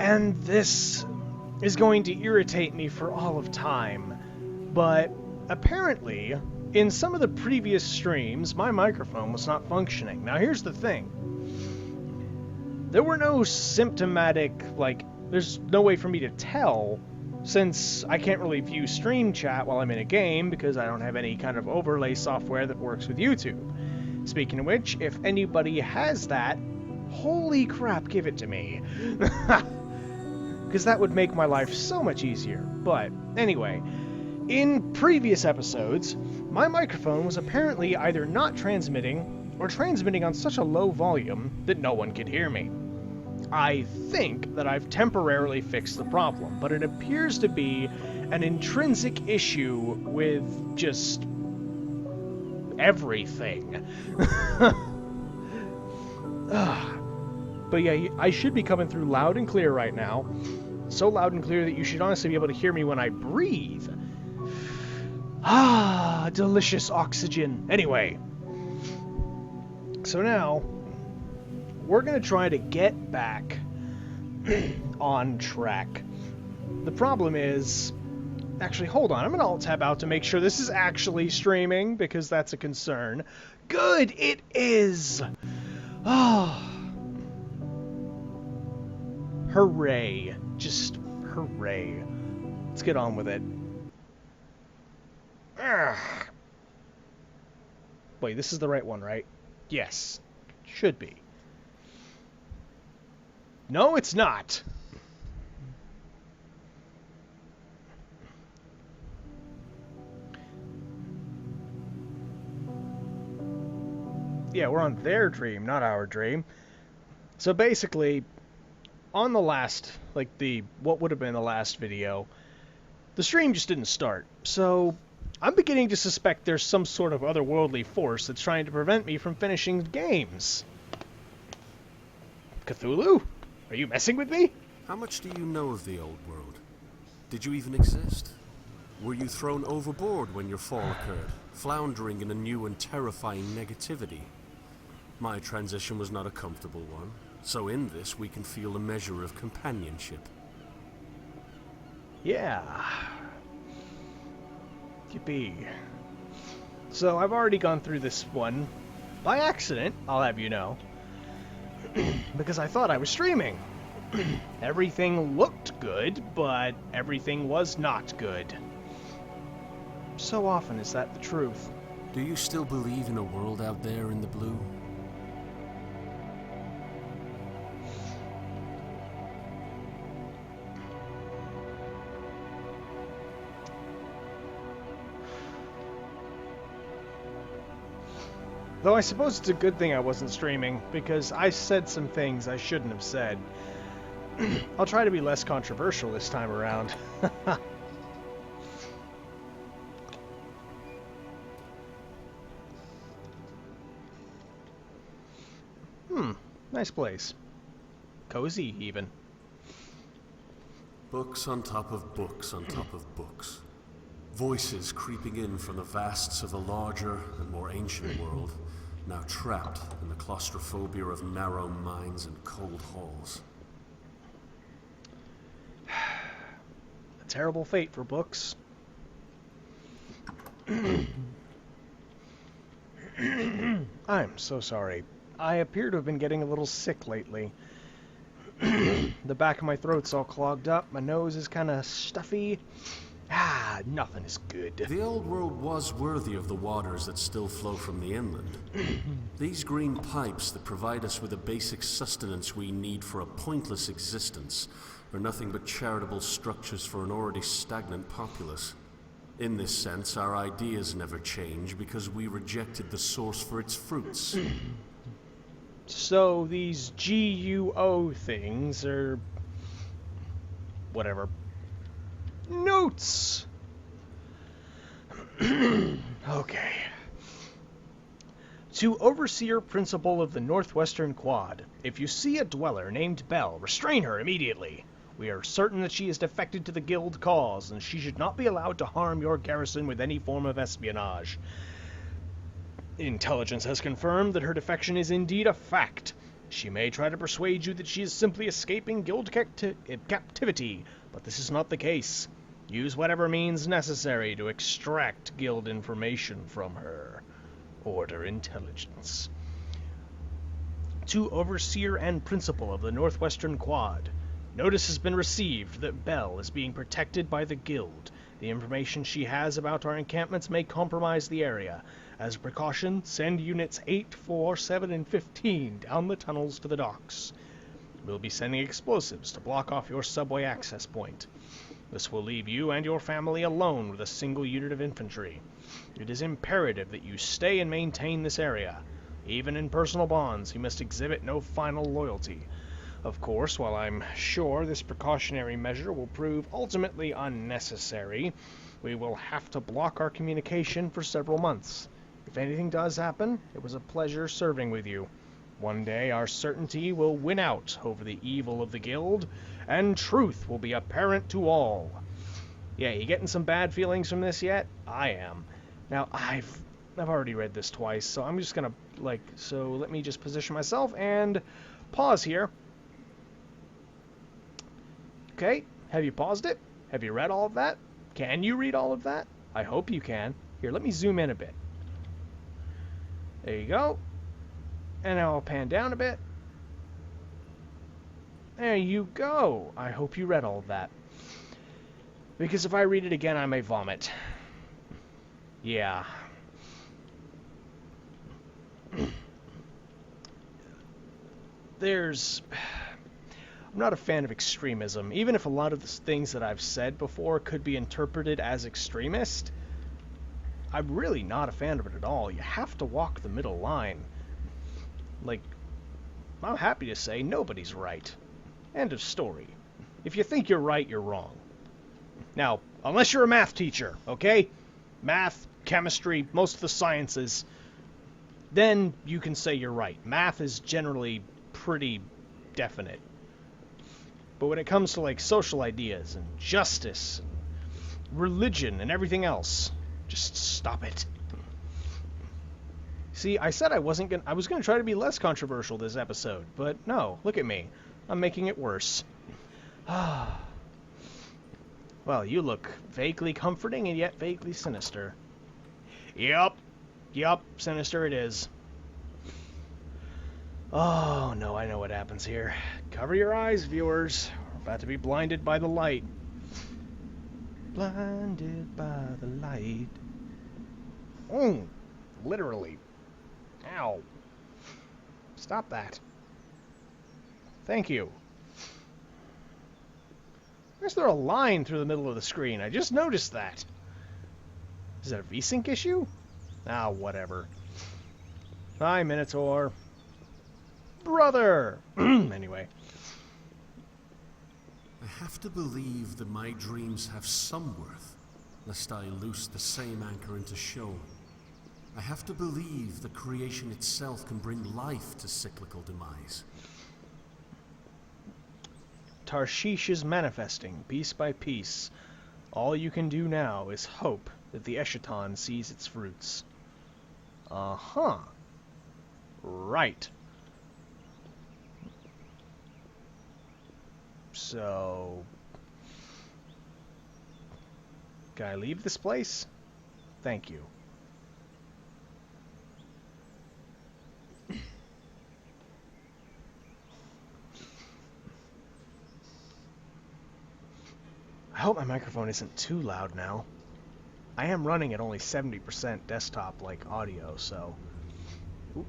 And this is going to irritate me for all of time. But apparently, in some of the previous streams, my microphone was not functioning. Now here's the thing. There were no symptomatic, there's no way for me to tell, since I can't really view stream chat while I'm in a game because I don't have any kind of overlay software that works with YouTube. Speaking of which, if anybody has that, holy crap, give it to me. Because that would make my life so much easier. But anyway, in previous episodes, my microphone was apparently either not transmitting or transmitting on such a low volume that no one could hear me. I think that I've temporarily fixed the problem, but it appears to be an intrinsic issue with just everything. But yeah, I should be coming through loud and clear right now. So loud and clear that you should honestly be able to hear me when I breathe. Ah, delicious oxygen. Anyway, so now we're going to try to get back on track. The problem is... Actually, hold on. I'm going to alt-tab out to make sure this is actually streaming, because that's a concern. Good! It is! Oh. Hooray. Just hooray. Let's get on with it. Ugh. Wait, this is the right one, right? Yes. Should be. No, it's not. Yeah, we're on their dream, not our dream. So basically, on the last, what would have been the last video, the stream just didn't start. So I'm beginning to suspect there's some sort of otherworldly force that's trying to prevent me from finishing games. Cthulhu? Are you messing with me? How much do you know of the old world? Did you even exist? Were you thrown overboard when your fall occurred, floundering in a new and terrifying negativity? My transition was not a comfortable one, so in this we can feel a measure of companionship. Yeah. Yippee. So I've already gone through this one by accident, I'll have you know. Because I thought I was streaming. Everything looked good, but everything was not good. So often is that the truth. Do you still believe in a world out there in the blue? Though I suppose it's a good thing I wasn't streaming, because I said some things I shouldn't have said. I'll try to be less controversial this time around. Nice place. Cozy, even. Books on top of books on top of books. Voices creeping in from the vasts of the larger and more ancient world, now trapped in the claustrophobia of narrow minds and cold halls. A terrible fate for books. I'm so sorry. I appear to have been getting a little sick lately. The back of my throat's all clogged up, my nose is kind of stuffy. Nothing is good. The old world was worthy of the waters that still flow from the inland. These green pipes that provide us with the basic sustenance we need for a pointless existence are nothing but charitable structures for an already stagnant populace. In this sense, our ideas never change because we rejected the source for its fruits. So these GUO things are... whatever. Notes! Okay. To Overseer Principal of the Northwestern Quad, if you see a dweller named Belle, restrain her immediately. We are certain that she is defected to the guild cause, and she should not be allowed to harm your garrison with any form of espionage. Intelligence has confirmed that her defection is indeed a fact. She may try to persuade you that she is simply escaping guild captivity, but this is not the case. Use whatever means necessary to extract guild information from her. Order intelligence. To Overseer and Principal of the Northwestern Quad. Notice has been received that Belle is being protected by the guild. The information she has about our encampments may compromise the area. As a precaution, send units 8, 4, 7, and 15 down the tunnels to the docks. We'll be sending explosives to block off your subway access point. This will leave you and your family alone with a single unit of infantry. It is imperative that you stay and maintain this area. Even in personal bonds, you must exhibit no final loyalty. Of course, while I'm sure this precautionary measure will prove ultimately unnecessary, we will have to block our communication for several months. If anything does happen, it was a pleasure serving with you. One day our certainty will win out over the evil of the guild, and truth will be apparent to all. Yeah, you getting some bad feelings from this yet? I am. Now, I've already read this twice, so I'm just gonna, so let me just position myself and pause here. Okay, have you paused it? Have you read all of that? Can you read all of that? I hope you can. Here, let me zoom in a bit. There you go. And now I'll pan down a bit. There you go. I hope you read all of that. Because if I read it again, I may vomit. Yeah. I'm not a fan of extremism. Even if a lot of the things that I've said before could be interpreted as extremist, I'm really not a fan of it at all. You have to walk the middle line. I'm happy to say nobody's right. End of story. If you think you're right, you're wrong. Now, unless you're a math teacher, okay? Math, chemistry, most of the sciences, then you can say you're right. Math is generally pretty definite. But when it comes to social ideas and justice and religion and everything else, just stop it. See, I said I was gonna try to be less controversial this episode, but no, look at me. I'm making it worse. Well, you look vaguely comforting and yet vaguely sinister. Yup, sinister it is. Oh, no, I know what happens here. Cover your eyes, viewers. We're about to be blinded by the light. Blinded by the light. Literally. Ow. Stop that. Thank you. Why is there a line through the middle of the screen? I just noticed that. Is that a VSync issue? Ah, whatever. Hi, Minotaur. Brother! Anyway. I have to believe that my dreams have some worth, lest I loose the same anchor into show. I have to believe that creation itself can bring life to cyclical demise. Tarshish is manifesting, piece by piece. All you can do now is hope that the Eschaton sees its fruits. Uh-huh. Right. So... can I leave this place? Thank you. I hope my microphone isn't too loud now. I am running at only 70% desktop audio, so... Oop.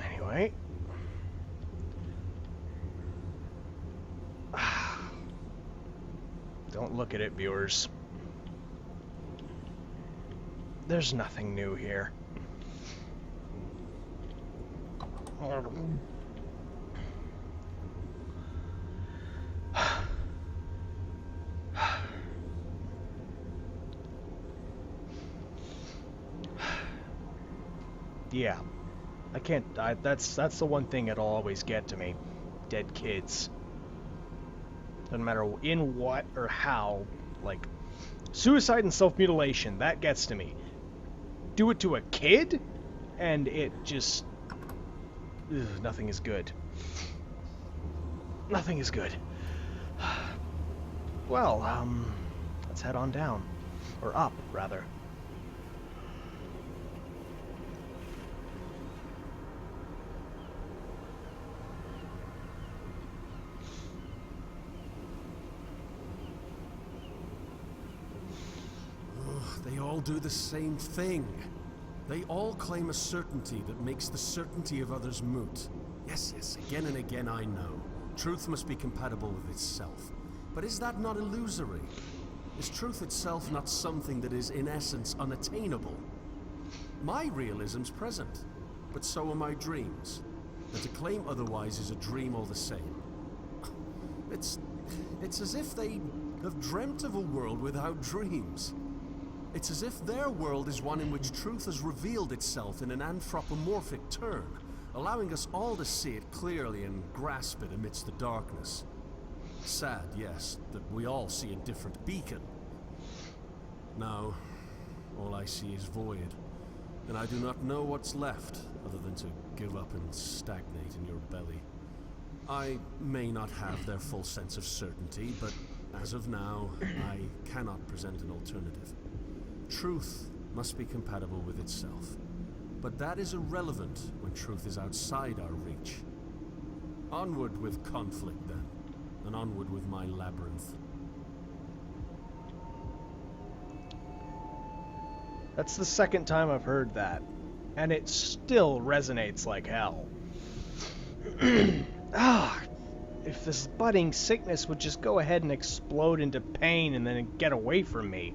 Anyway. Don't look at it, viewers. There's nothing new here. Yeah. I can't... that's the one thing that'll always get to me. Dead kids. Doesn't matter in what or how. Suicide and self-mutilation, that gets to me. Do it to a kid, and it just... Ugh, nothing is good. Nothing is good. Well, let's head on down. Or up, rather. They all do the same thing. They all claim a certainty that makes the certainty of others moot. Yes, yes, again and again I know. Truth must be compatible with itself. But is that not illusory? Is truth itself not something that is, in essence, unattainable? My realism's present, but so are my dreams. And to claim otherwise is a dream all the same. It's as if they have dreamt of a world without dreams. It's as if their world is one in which truth has revealed itself in an anthropomorphic turn, allowing us all to see it clearly and grasp it amidst the darkness. Sad, yes, that we all see a different beacon. Now, all I see is void, and I do not know what's left other than to give up and stagnate in your belly. I may not have their full sense of certainty, but as of now, I cannot present an alternative. Truth must be compatible with itself, but that is irrelevant when truth is outside our reach. Onward with conflict, then, and onward with my labyrinth. That's the second time I've heard that, and it still resonates like hell. If this budding sickness would just go ahead and explode into pain and then get away from me.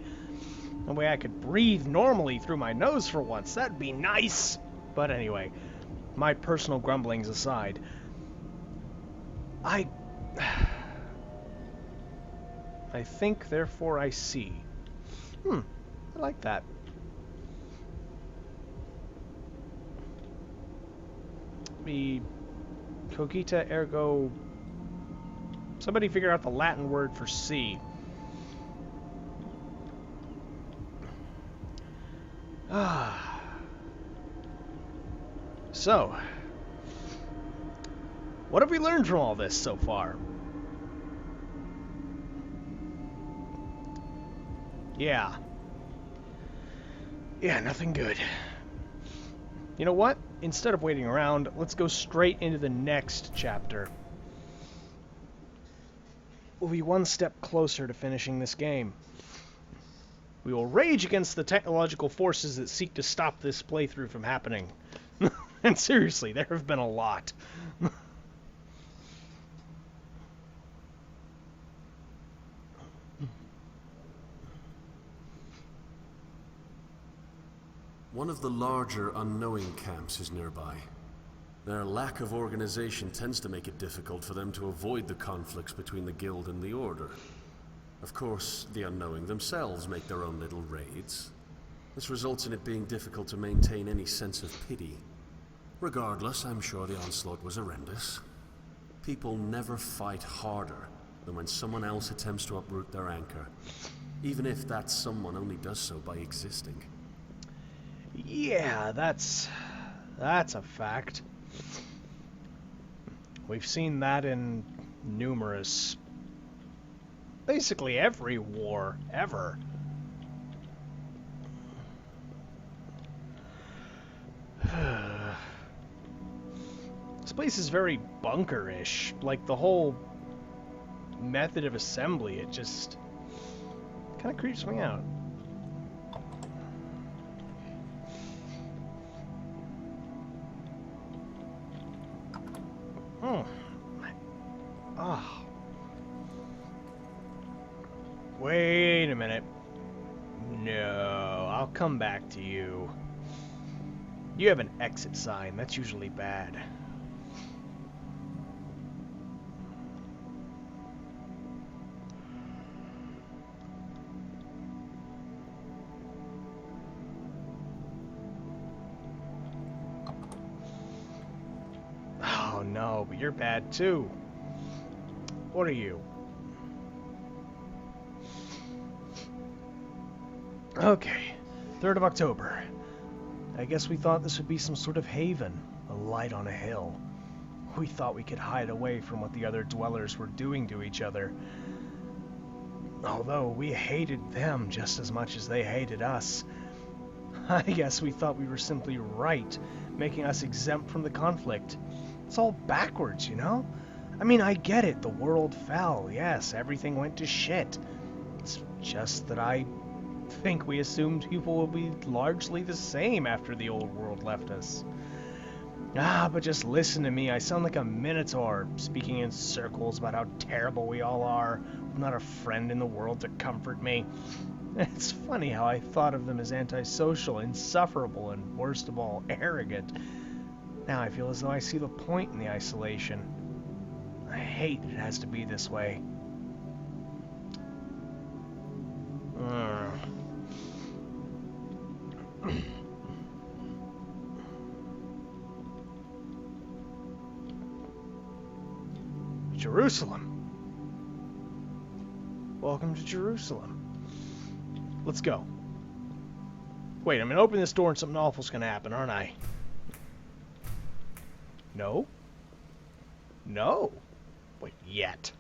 That way I could breathe normally through my nose for once. That'd be nice. But anyway, my personal grumblings aside, I think, therefore I see. I like that. Me cogita ergo... Somebody figure out the Latin word for see. So, what have we learned from all this so far? Yeah, nothing good. You know what? Instead of waiting around, let's go straight into the next chapter. We'll be one step closer to finishing this game. We will rage against the technological forces that seek to stop this playthrough from happening. And seriously, there have been a lot. One of the larger unknowing camps is nearby. Their lack of organization tends to make it difficult for them to avoid the conflicts between the Guild and the Order. Of course, the unknowing themselves make their own little raids. This results in it being difficult to maintain any sense of pity. Regardless, I'm sure the onslaught was horrendous. People never fight harder than when someone else attempts to uproot their anchor, even if that someone only does so by existing. Yeah, that's a fact. We've seen that in numerous... basically every war, ever. This place is very bunker-ish. Like, the whole method of assembly, it just kind of creeps me out. Oh. Wait a minute. No, I'll come back to you. You have an exit sign. That's usually bad. Oh no, but you're bad too. What are you? Okay, 3rd of October. I guess we thought this would be some sort of haven, a light on a hill. We thought we could hide away from what the other dwellers were doing to each other. Although we hated them just as much as they hated us. I guess we thought we were simply right, making us exempt from the conflict. It's all backwards, you know? I mean, I get it, the world fell, yes, everything went to shit. It's just that I think we assumed people would be largely the same after the old world left us. But just listen to me, I sound like a minotaur, speaking in circles about how terrible we all are, with not a friend in the world to comfort me. It's funny how I thought of them as antisocial, insufferable, and worst of all, arrogant. Now I feel as though I see the point in the isolation. I hate it has to be this way. Jerusalem. Welcome to Jerusalem. Let's go. Wait, I'm gonna open this door and something awful's gonna happen, aren't I? No? No. Wait, yet.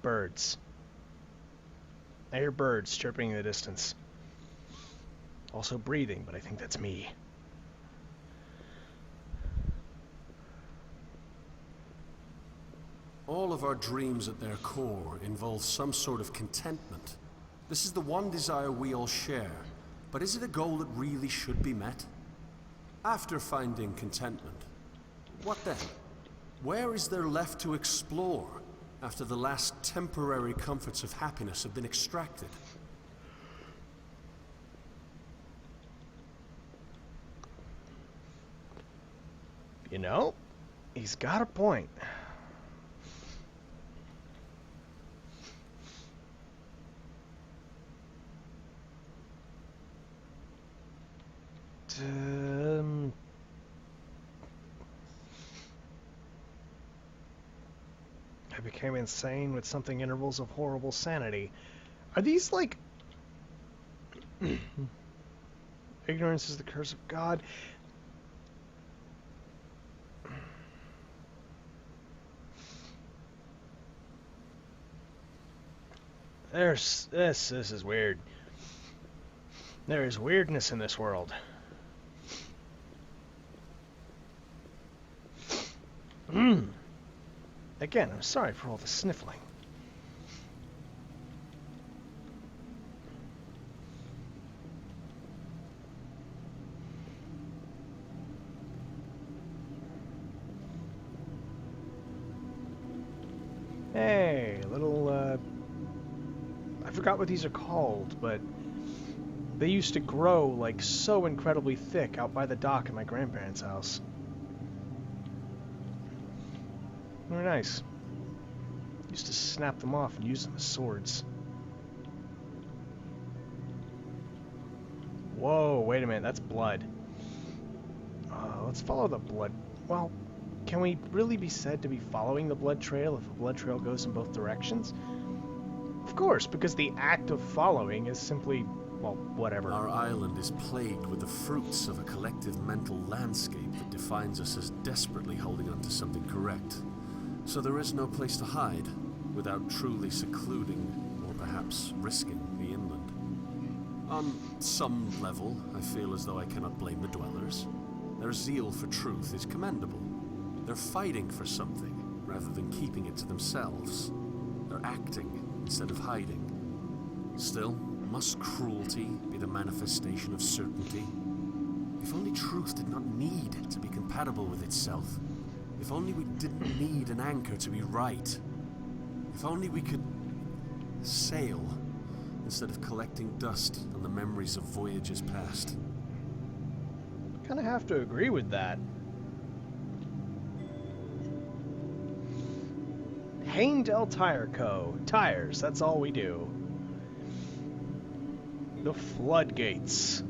Birds. I hear birds chirping in the distance. Also breathing, but I think that's me. All of our dreams at their core involve some sort of contentment. This is the one desire we all share, but is it a goal that really should be met? After finding contentment, what then? Where is there left to explore after the last temporary comforts of happiness have been extracted? You know, he's got a point. I became insane with something intervals of horrible sanity. Are these like... Ignorance is the curse of God. This is weird. There is weirdness in this world. Again, I'm sorry for all the sniffling. Hey, a little, I forgot what these are called, but they used to grow, like, so incredibly thick out by the dock at my grandparents' house. Very nice. Used to snap them off and use them as swords. Whoa, wait a minute, that's blood. Let's follow the blood. Well, can we really be said to be following the blood trail if the blood trail goes in both directions? Of course, because the act of following is simply, well, whatever. Our island is plagued with the fruits of a collective mental landscape that defines us as desperately holding on to something correct. So there is no place to hide, without truly secluding, or perhaps risking, the inland. On some level, I feel as though I cannot blame the dwellers. Their zeal for truth is commendable. They're fighting for something, rather than keeping it to themselves. They're acting, instead of hiding. Still, must cruelty be the manifestation of certainty? If only truth did not need to be compatible with itself. If only we didn't need an anchor to be right. If only we could sail instead of collecting dust on the memories of voyages past. Kind of have to agree with that. Haindel Tire Co. Tires, that's all we do. The floodgates.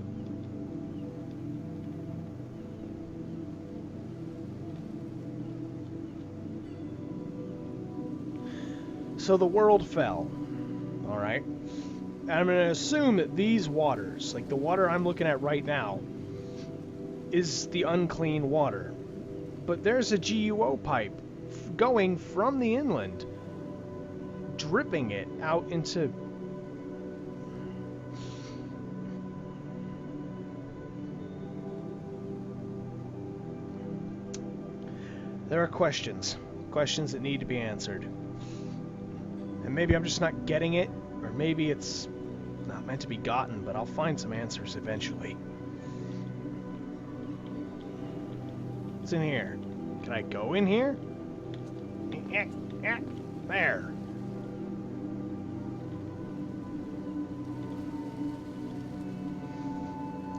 So the world fell. Alright? And I'm going to assume that these waters, like the water I'm looking at right now, is the unclean water. But there's a GUO pipe going from the inland, dripping it out into... There are questions that need to be answered. And maybe I'm just not getting it, or maybe it's not meant to be gotten, but I'll find some answers eventually. What's in here? Can I go in here? There.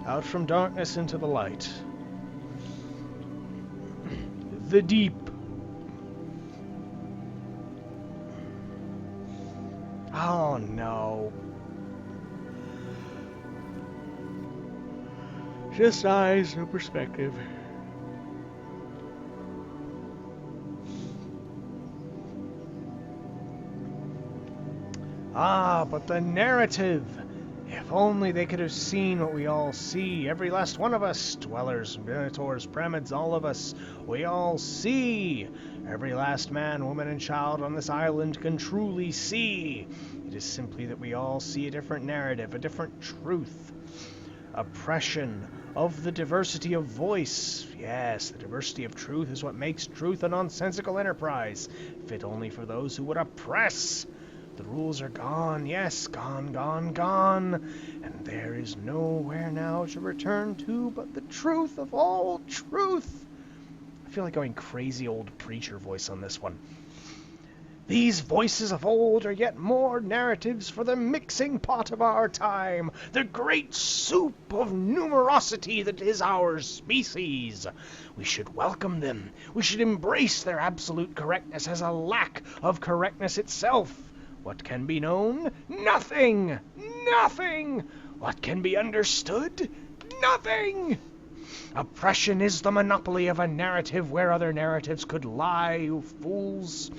Out from darkness into the light. The deep. Oh no. Just eyes, no perspective. Ah, but the narrative! If only they could have seen what we all see. Every last one of us, dwellers, minotaurs, pyramids, all of us, we all see. Every last man, woman, and child on this island can truly see. It is simply that we all see a different narrative, a different truth. Oppression of the diversity of voice. Yes, the diversity of truth is what makes truth a nonsensical enterprise, fit only for those who would oppress. The rules are gone, yes, gone, gone, gone, and there is nowhere now to return to but the truth of all truth. I feel like going crazy old preacher voice on this one. These voices of old are yet more narratives for the mixing pot of our time, the great soup of numerosity that is our species. We should welcome them. We should embrace their absolute correctness as a lack of correctness itself. What can be known? Nothing! Nothing! What can be understood? Nothing! Oppression is the monopoly of a narrative where other narratives could lie, you fools.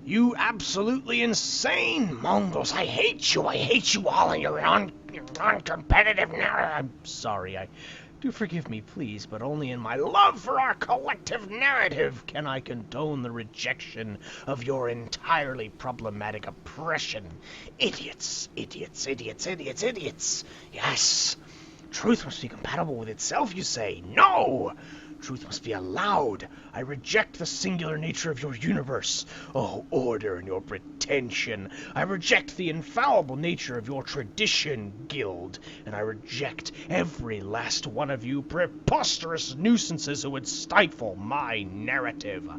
You absolutely insane Mongols! I hate you all, and your non-competitive narrative. I'm sorry, do forgive me, please, but only in my love for our collective narrative can I condone the rejection of your entirely problematic oppression. Idiots, idiots, idiots, idiots, idiots. Yes, truth must be compatible with itself, you say. No! Truth must be allowed. I reject the singular nature of your universe. Oh, order and your pretension. I reject the infallible nature of your tradition, guild. And I reject every last one of you preposterous nuisances who would stifle my narrative.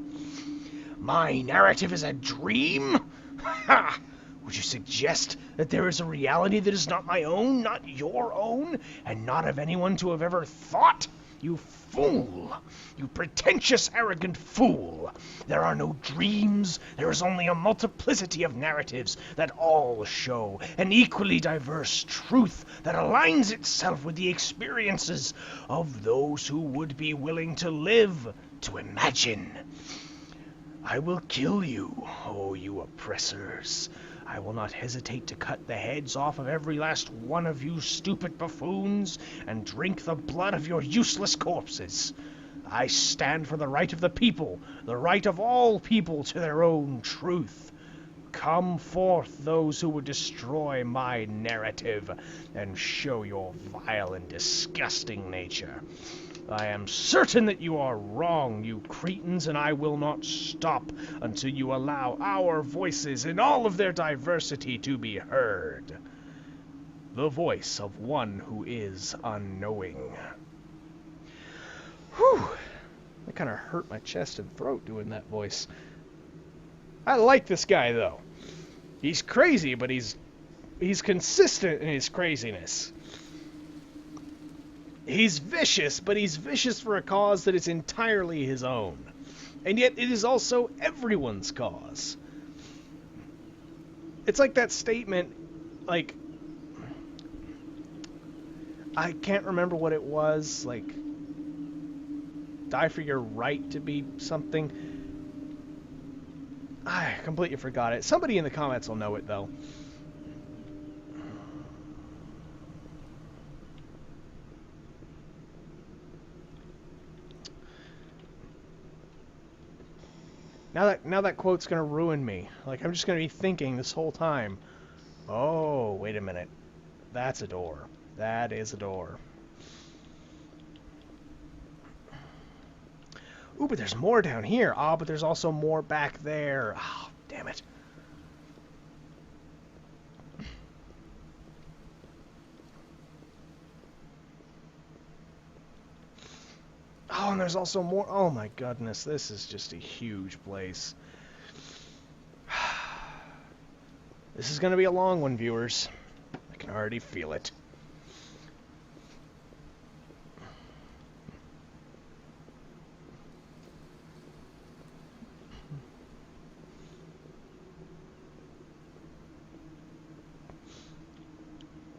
My narrative is a dream? Ha! Would you suggest that there is a reality that is not my own, not your own, and not of anyone to have ever thought? You fool! You pretentious, arrogant fool! There are no dreams, there is only a multiplicity of narratives that all show an equally diverse truth that aligns itself with the experiences of those who would be willing to live, to imagine. I will kill you, oh you oppressors. I will not hesitate to cut the heads off of every last one of you stupid buffoons and drink the blood of your useless corpses. I stand for the right of the people, the right of all people to their own truth. Come forth, those who would destroy my narrative and show your vile and disgusting nature. I am certain that you are wrong, you cretins, and I will not stop until you allow our voices in all of their diversity to be heard. The voice of one who is unknowing. Whew! That kind of hurt my chest and throat doing that voice. I like this guy, though. He's crazy, but he's consistent in his craziness. He's vicious, but he's vicious for a cause that is entirely his own. And yet it is also everyone's cause. It's like that statement, like, I can't remember what it was, like, Die for your right to be something. I completely forgot it. Somebody in the comments will know it, though. Now that quote's gonna ruin me. Like, I'm just gonna be thinking this whole time. Oh, wait a minute. That's a door. That is a door. Ooh, but there's more down here. Ah, but there's also more back there. Oh, damn it. Oh, and there's also more. Oh my goodness, this is just a huge place. This is going to be a long one, viewers. I can already feel it.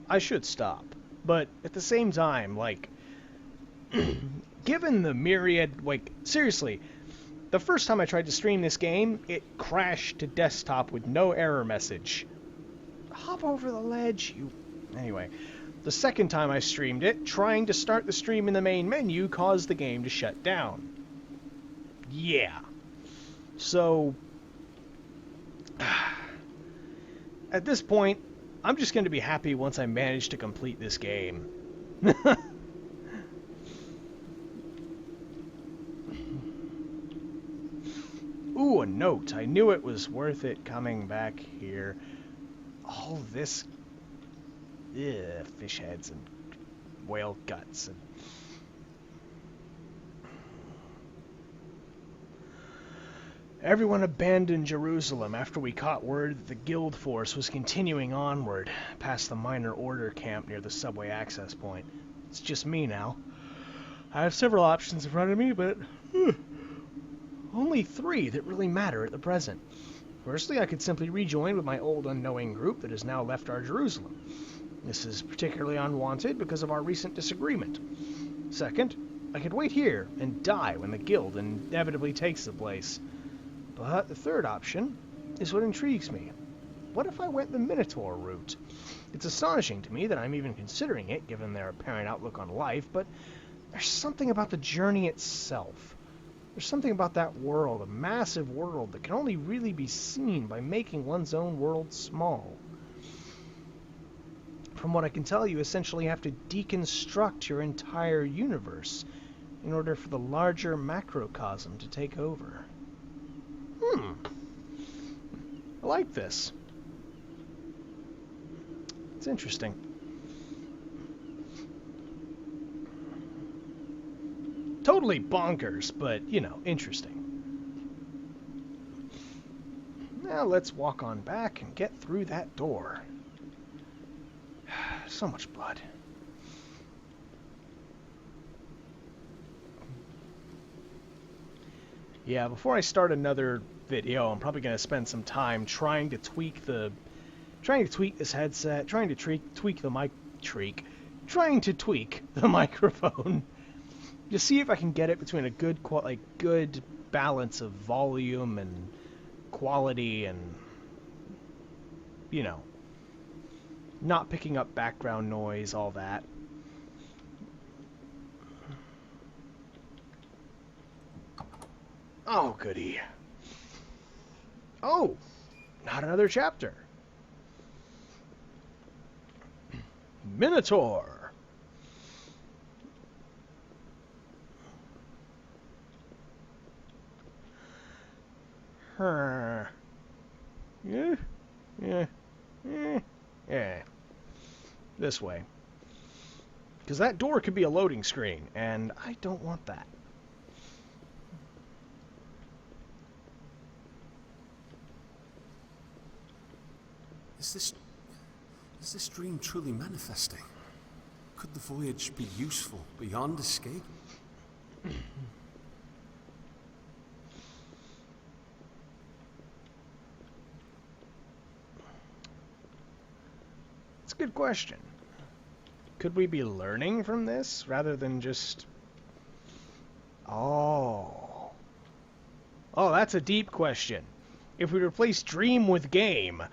I should stop, but at the same time, like, given the myriad, like, seriously, the first time I tried to stream this game, it crashed to desktop with no error message. Hop over the ledge, you... Anyway, the second time I streamed it, trying to start the stream in the main menu caused the game to shut down. Yeah. So... at this point, I'm just going to be happy once I manage to complete this game. Ooh, a note. I knew it was worth it coming back here. All this... Ugh, fish heads and whale guts and... Everyone abandoned Jerusalem after we caught word that the guild force was continuing onward past the minor order camp near the subway access point. It's just me now. I have several options in front of me, but only 3 that really matter at the present. Firstly, I could simply rejoin with my old unknowing group that has now left our Jerusalem. This is particularly unwanted because of our recent disagreement. Second, I could wait here and die when the guild inevitably takes the place. But the third option is what intrigues me. What if I went the Minotaur route? It's astonishing to me that I'm even considering it, given their apparent outlook on life, but there's something about the journey itself. There's something about that world, a massive world, that can only really be seen by making one's own world small. From what I can tell, you essentially have to deconstruct your entire universe in order for the larger macrocosm to take over. I like this. It's interesting. Totally bonkers, but, you know, interesting. Now let's walk on back and get through that door. So much blood. Yeah, before I start another video, I'm probably going to spend some time trying to tweak this headset, trying to tweak the microphone to see if I can get it between a good balance of volume and quality and, you know, not picking up background noise, all that. Oh, goody. Oh, not another chapter. Minotaur. Yeah. This way. Because that door could be a loading screen, and I don't want that. Is this dream truly manifesting? Could the voyage be useful beyond escape? It's a good question. Could we be learning from this rather than just Oh. Oh, that's a deep question. If we replace dream with game,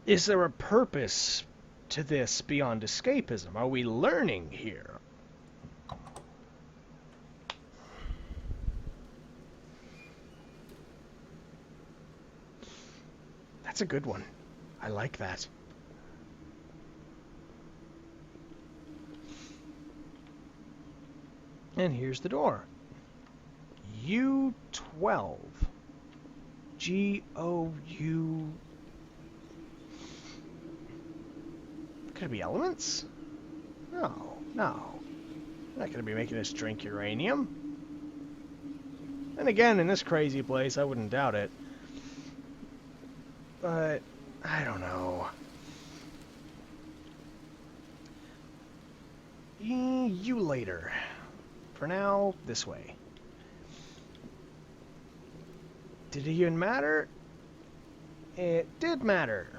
is there a purpose to this beyond escapism? Are we learning here? That's a good one. I like that. And here's the door. U12. G-O-U... Could it be elements? No, no. I'm not going to be making us drink uranium. And again, in this crazy place, I wouldn't doubt it. But, I don't know. You later. For now, this way. Did it even matter? It did matter.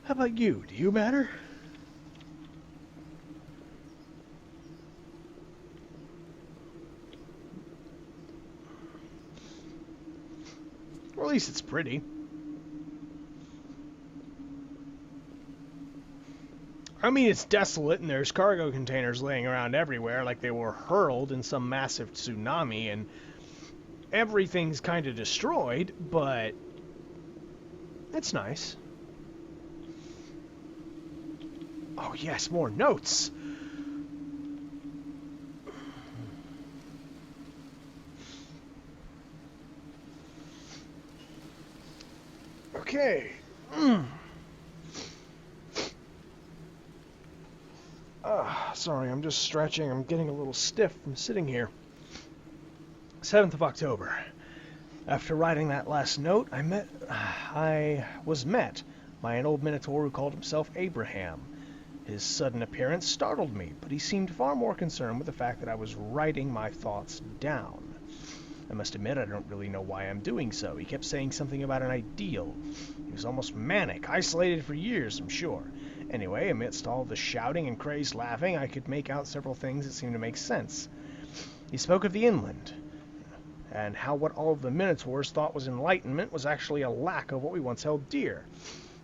How about you? Do you matter? Or at least it's pretty. I mean, it's desolate and there's cargo containers laying around everywhere like they were hurled in some massive tsunami, and everything's kind of destroyed, but it's nice. Oh yes, more notes! Okay. Sorry, I'm just stretching. I'm getting a little stiff from sitting here. 7th of October. After writing that last note, I was met by an old Minotaur who called himself Abraham. His sudden appearance startled me, but he seemed far more concerned with the fact that I was writing my thoughts down. I must admit I don't really know why I'm doing so. He kept saying something about an ideal. He was almost manic, isolated for years, I'm sure. Anyway, amidst all the shouting and crazed laughing, I could make out several things that seemed to make sense. He spoke of the inland, and how what all of the Minotaurs thought was enlightenment was actually a lack of what we once held dear.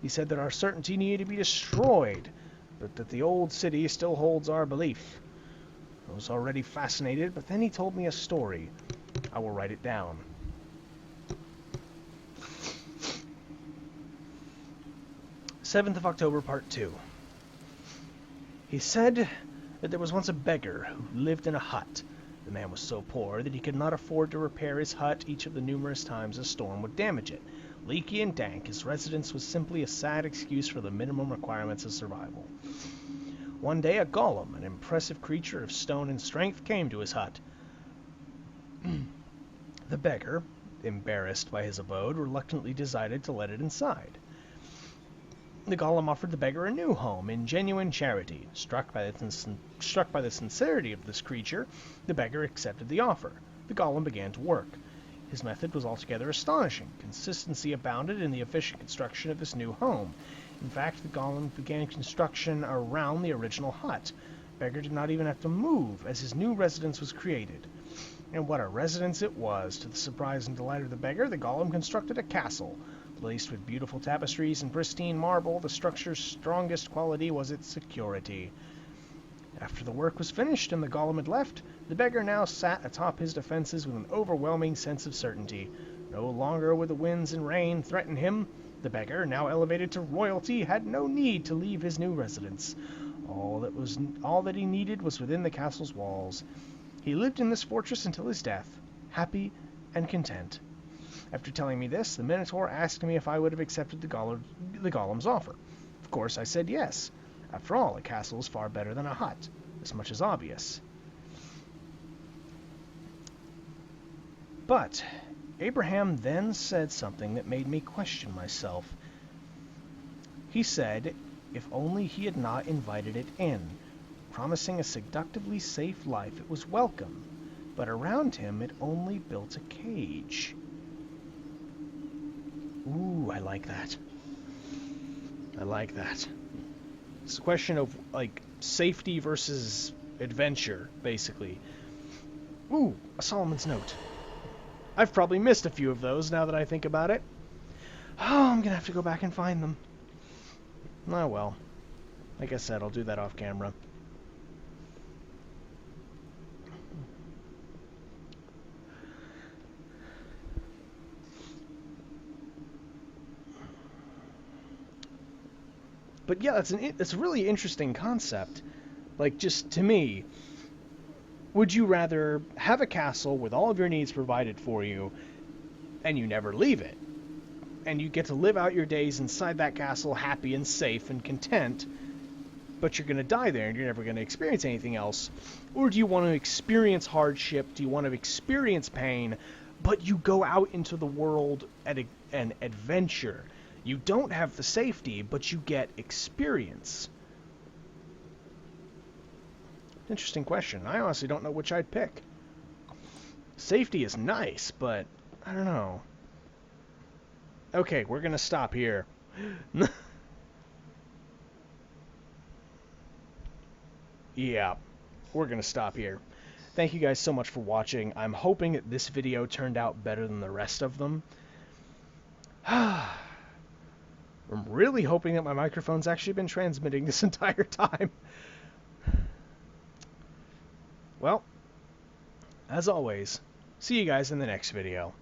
He said that our certainty needed to be destroyed, but that the old city still holds our belief. I was already fascinated, but then he told me a story. I will write it down. "7th of October, Part 2. He said that there was once a beggar who lived in a hut. The man was so poor that he could not afford to repair his hut each of the numerous times a storm would damage it. Leaky and dank, his residence was simply a sad excuse for the minimum requirements of survival. One day a golem, an impressive creature of stone and strength, came to his hut. The beggar, embarrassed by his abode, reluctantly decided to let it inside. The golem offered the beggar a new home in genuine charity. Struck by the sincerity of this creature, the beggar accepted the offer. The golem began to work. His method was altogether astonishing. Consistency abounded in the efficient construction of this new home. In fact, the golem began construction around the original hut. The beggar did not even have to move, as his new residence was created. And what a residence it was! To the surprise and delight of the beggar, the golem constructed a castle. Laced with beautiful tapestries and pristine marble, the structure's strongest quality was its security. After the work was finished and the golem had left, the beggar now sat atop his defenses with an overwhelming sense of certainty. No longer would the winds and rain threaten him. The beggar, now elevated to royalty, had no need to leave his new residence. All that he needed was within the castle's walls. He lived in this fortress until his death, happy and content. After telling me this, the Minotaur asked me if I would have accepted the golem's offer. Of course, I said yes. After all, a castle is far better than a hut. This much is obvious. But Abraham then said something that made me question myself. He said if only he had not invited it in, promising a seductively safe life, it was welcome, but around him it only built a cage. Ooh, I like that. I like that. It's a question of, like, safety versus adventure, basically. Ooh, a Solomon's Note. I've probably missed a few of those now that I think about it. Oh, I'm gonna have to go back and find them. Oh well. Like I said, I'll do that off camera. But yeah, it's a really interesting concept. Like, just to me, would you rather have a castle with all of your needs provided for you, and you never leave it, and you get to live out your days inside that castle happy and safe and content, but you're going to die there and you're never going to experience anything else? Or do you want to experience hardship? Do you want to experience pain, but you go out into the world at an adventure? You don't have the safety, but you get experience. Interesting question. I honestly don't know which I'd pick. Safety is nice, but I don't know. Okay, we're going to stop here. Yeah, we're going to stop here. Thank you guys so much for watching. I'm hoping that this video turned out better than the rest of them. I'm really hoping that my microphone's actually been transmitting this entire time. Well, as always, see you guys in the next video.